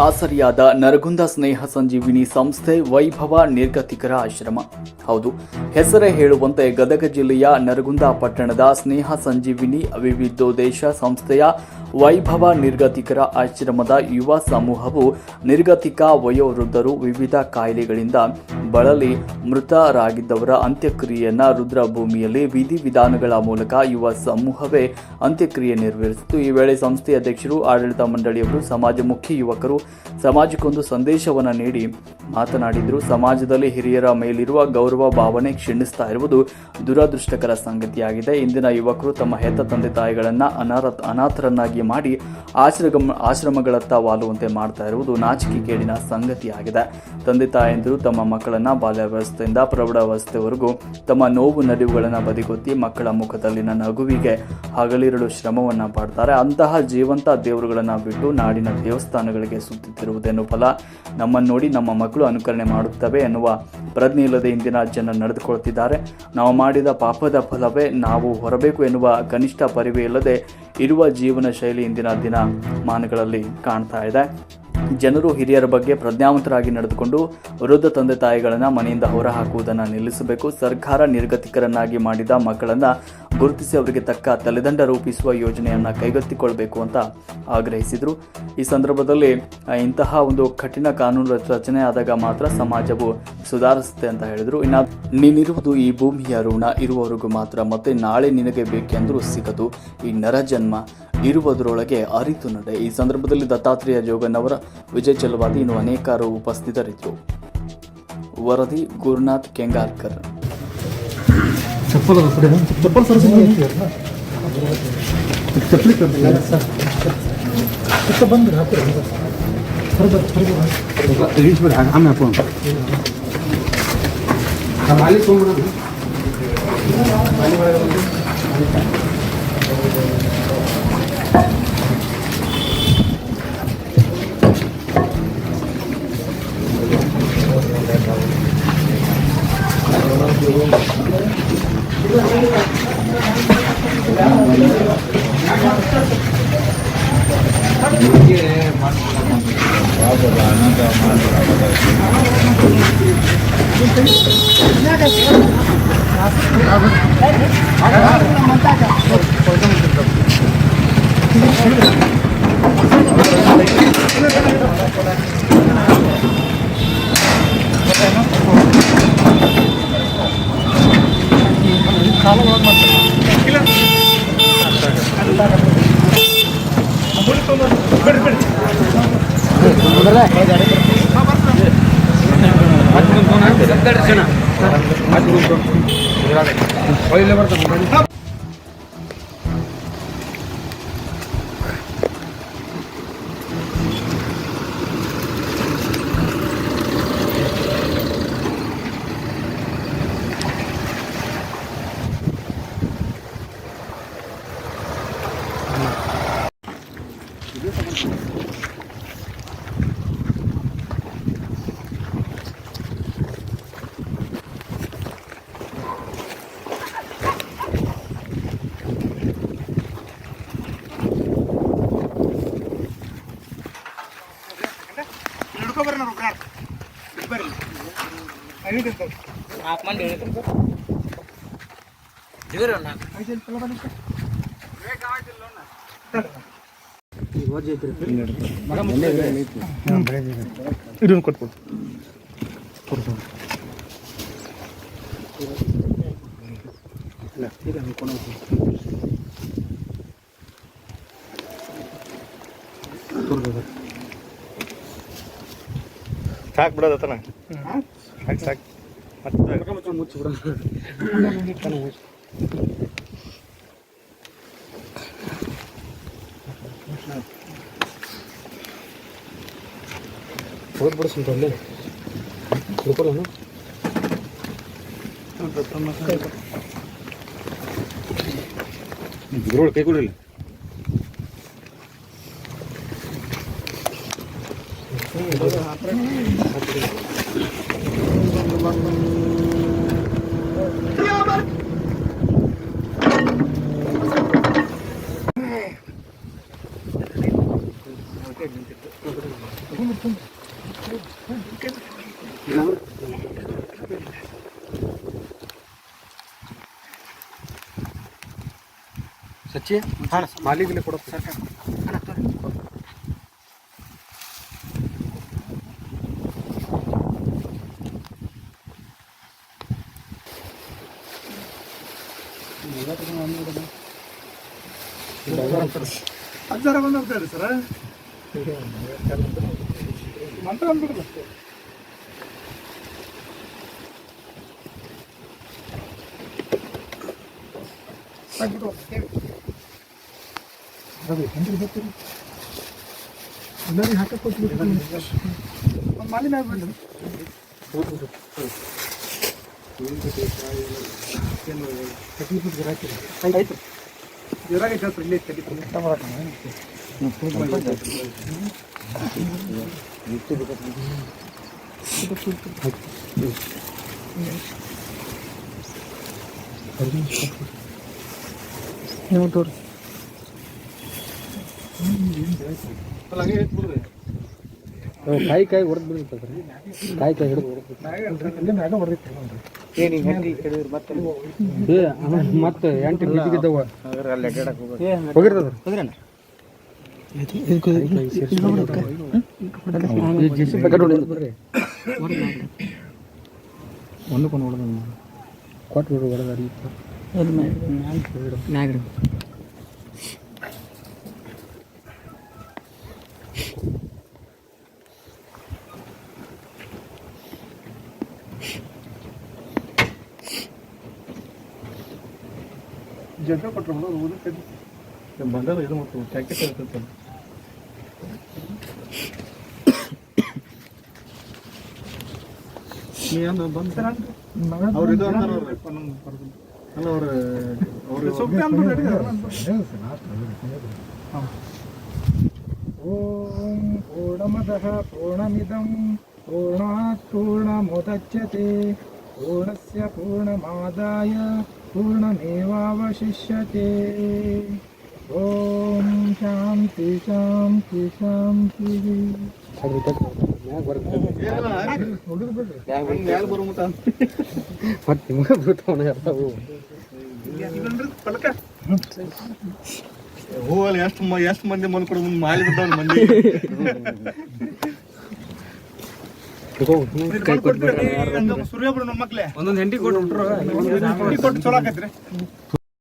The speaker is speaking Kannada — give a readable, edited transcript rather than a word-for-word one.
ಆಸರಿಯಾದ ನರಗುಂದ ಸ್ನೇಹ ಸಂಜೀವಿನಿ ಸಂಸ್ಥೆ ವೈಭವ ನಿರ್ಗತಿಕರ ಆಶ್ರಮ. ಹೌದು, ಹೆಸರೇ ಹೇಳುವಂತೆ ಗದಗ ಜಿಲ್ಲೆಯ ನರಗುಂದ ಪಟ್ಟಣದ ಸ್ನೇಹ ಸಂಜೀವಿನಿ ವಿವಿಧೋದ್ದೇಶ ಸಂಸ್ಥೆಯ ವೈಭವ ನಿರ್ಗತಿಕರ ಆಶ್ರಮದ ಯುವ ಸಮೂಹವು ನಿರ್ಗತಿಕ ವಯೋವೃದ್ಧರು ವಿವಿಧ ಕಾಯಿಲೆಗಳಿಂದ ಬಳಲಿ ಮೃತರಾಗಿದ್ದವರ ಅಂತ್ಯಕ್ರಿಯೆಯನ್ನ ರುದ್ರಭೂಮಿಯಲ್ಲಿ ವಿಧಿವಿಧಾನಗಳ ಮೂಲಕ ಯುವ ಸಮೂಹವೇ ಅಂತ್ಯಕ್ರಿಯೆ ನೆರವೇರಿಸಿತು. ಈ ವೇಳೆ ಸಂಸ್ಥೆಯ ಅಧ್ಯಕ್ಷರು, ಆಡಳಿತ ಮಂಡಳಿಯವರು, ಸಮಾಜಮುಖಿ ಯುವಕರು ಸಮಾಜಕ್ಕೊಂದು ಸಂದೇಶವನ್ನು ನೀಡಿ ಮಾತನಾಡಿದರು. ಸಮಾಜದಲ್ಲಿ ಹಿರಿಯರ ಮೇಲಿರುವ ಗೌರವ ಭಾವನೆ ಕ್ಷೀಣಿಸ್ತಾ ಇರುವುದು ದುರದೃಷ್ಟಕರ ಸಂಗತಿಯಾಗಿದೆ. ಇಂದಿನ ಯುವಕರು ತಮ್ಮ ಹೆತ್ತ ತಂದೆ ತಾಯಿಗಳನ್ನ ಅನಾಥರನ್ನಾಗಿ ಮಾಡಿ ಆಶ್ರಮಗಳತ್ತ ವಾಲುವಂತೆ ಮಾಡ್ತಾ ಇರುವುದು ನಾಚಿಕೆಗೇಡಿನ ಸಂಗತಿಯಾಗಿದೆ. ತಂದೆ ತಾಯಂದಿರು ತಮ್ಮ ಮಕ್ಕಳನ್ನ ಬಾಲ್ಯಾವಸ್ಥೆಯಿಂದ ಪ್ರೌಢಾವಸ್ಥೆವರೆಗೂ ತಮ್ಮ ನೋವು ನಲಿವುಗಳನ್ನು ಬದಿಗೊತ್ತಿ ಮಕ್ಕಳ ಮುಖದಲ್ಲಿನ ನಗುವಿಗೆ ಹಗಲಿರಲು ಶ್ರಮವನ್ನ ಪಡ್ತಾರೆ. ಅಂತಹ ಜೀವಂತ ದೇವರುಗಳನ್ನ ಬಿಟ್ಟು ನಾಡಿನ ದೇವಸ್ಥಾನಗಳಿಗೆ ಸುತ್ತುತ್ತಿರುವುದೇನು ಫಲ? ನಮ್ಮನ್ನು ನೋಡಿ ನಮ್ಮ ಮಕ್ಕಳು ಅನುಕರಣೆ ಮಾಡುತ್ತವೆ ಎನ್ನುವ ಪ್ರಜ್ಞೆ ಇಲ್ಲದೆ ಇಂದಿನ ಜನ ನಡೆದುಕೊಳ್ಳುತ್ತಿದ್ದಾರೆ. ನಾವು ಮಾಡಿದ ಪಾಪದ ಫಲವೇ ನಾವು ಹೊರಬೇಕು ಎನ್ನುವ ಕನಿಷ್ಠ ಪರಿವೇ ಇಲ್ಲದೆ ಇರುವ ಜೀವನ ಶೈಲಿ ಇಂದಿನ ದಿನಮಾನಗಳಲ್ಲಿ ಕಾಣ್ತಾ ಇದೆ. ಜನರು ಹಿರಿಯರ ಬಗ್ಗೆ ಪ್ರಜ್ಞಾವಂತರಾಗಿ ನಡೆದುಕೊಂಡು ವೃದ್ಧ ತಂದೆ ತಾಯಿಗಳನ್ನು ಮನೆಯಿಂದ ಹೊರ ಹಾಕುವುದನ್ನು ನಿಲ್ಲಿಸಬೇಕು. ಸರ್ಕಾರ ನಿರ್ಗತಿಕರನ್ನಾಗಿ ಮಾಡಿದ ಮಕ್ಕಳನ್ನು ಗುರುತಿಸಿ ಅವರಿಗೆ ತಕ್ಕ ತಲೆದಂಡ ರೂಪಿಸುವ ಯೋಜನೆಯನ್ನು ಕೈಗೆತ್ತಿಕೊಳ್ಬೇಕು ಅಂತ ಆಗ್ರಹಿಸಿದರು. ಈ ಸಂದರ್ಭದಲ್ಲಿ ಇಂತಹ ಒಂದು ಕಠಿಣ ಕಾನೂನು ರಚನೆ ಆದಾಗ ಮಾತ್ರ ಸಮಾಜವು ಸುಧಾರಿಸುತ್ತೆ ಅಂತ ಹೇಳಿದರು. ಇನ್ನು ನೀನಿರುವುದು ಈ ಭೂಮಿಯ ಋಣ ಇರುವವರೆಗೂ ಮಾತ್ರ, ಮತ್ತೆ ನಾಳೆ ನಿನಗೆ ಬೇಕೆಂದರೂ ಸಿಗದು. ಈ ನರಜನ್ಮ ಇರುವುದರೊಳಗೆ ಅರಿತು ನಡೆ. ಈ ಸಂದರ್ಭದಲ್ಲಿ ದತ್ತಾತ್ರೇಯ ಜೋಗನ್ನವರ, ವಿಜಯ್ ಚಲವಾದಿ ಇನ್ನು ಅನೇಕರು ಉಪಸ್ಥಿತರಿದ್ದರು. ವರದಿ ಗುರುನಾಥ್ ಕೆಂಗಾರ್ಕರ್. ಸಾಕು ಬಿಡೋದತ್ತನ, ಸಾಕು ಸಾಕು ಮತ್ತೆ ಮುಚ್ಚಿ ಬಿಡ. ಹೋಗ್ಬಿಡಿಸ್ಬಿಟ್ಟು ಅಲ್ಲೇ ತಿಳ್ಕೊಳ್ಳೋಣ. ಗುರುಗಳು ಕೈ ಕೊಡಿಲ್ಲ. ಸಚ್ಚಿ ಮಾಲಿಗೆ ಕೊಡಪ್ಪ ಸರ್. ಅಜ್ಜಾರ ಬಂದಿರ್ತಾರೆ ಸರ ಮಂತ್ರ ಅಂದ್ಬಿಡಲ್ಲ ಎಲ್ಲರಿಗೆ ಹಾಕಕ್ಕೆ ಕೊಟ್ಟು ಒಂದು ಮಾಲಿನ ಆಗ್ಬಿಡ್ರಿ ಆಯ್ತು ಜೋರಾಗಿ ಹೇಳ್ತಾರೆ ಇಲ್ಲಿ ನೀವು ತೋರಿ ಕಾಯಿ ಕಾಯಿ ಹೊಡೆದು ಬಿಡ್ತದೆ ಕಾಯಿ ಕಾಯಿ ಹಿಡಿದು ಮ್ಯಾಗ ಹೊಡೆದಿತ್ತು ಮತ್ತೆ ಎಂಟು ಬಿದ್ದಿದ್ದವ ಹೋಗಿರ್ತದ ಒಂದಕ್ಕೊಂದು ಹೊಡೆದ ಕೊಟ್ಟು ಬಿಡು ಹೊಡೆದ ಜಗ ಕೊಟ್ಟರು ಬಂದದ ಇದು ಮತ್ತು ಜಾಕೆಟ್ ಇರ್ತೈತೆ ಅವ್ರು ಇದು ಓಂ ಪೂರ್ಣಮದಃ ಪೂರ್ಣಮಿದಂ ಪೂರ್ಣಾತ್ ಪೂರ್ಣಮುದಚ್ಯತೆ ಪೂರ್ಣಸ್ಯ ಪೂರ್ಣಮಾದಾಯ पूर्णमेवावशिष्यते ಓಂ ಶಾಂತಿ ಶಾಂತಿ ಶಾಂತಿ ಮತ್ತೆ ನಿಮಗೆ ಬಿಡ್ತಾವನ ಹೂವಲ್ಲಿ ಎಷ್ಟು ಮಂದಿ ಮನ್ ಕೊಡ ಮುಂದೆ ಮಾಲಿ ಬಿಡ್ತಾವ ಮಂದಿ ಸೂರ್ಯ ಬಿಡು ನಮ್ಮ ಮಕ್ಳೇ ಒಂದೊಂದು ಹೆಂಡಿ ಕೊಟ್ಟು ಕೊಟ್ಟು ಚಲೋ ಆಕೈತ್ರಿ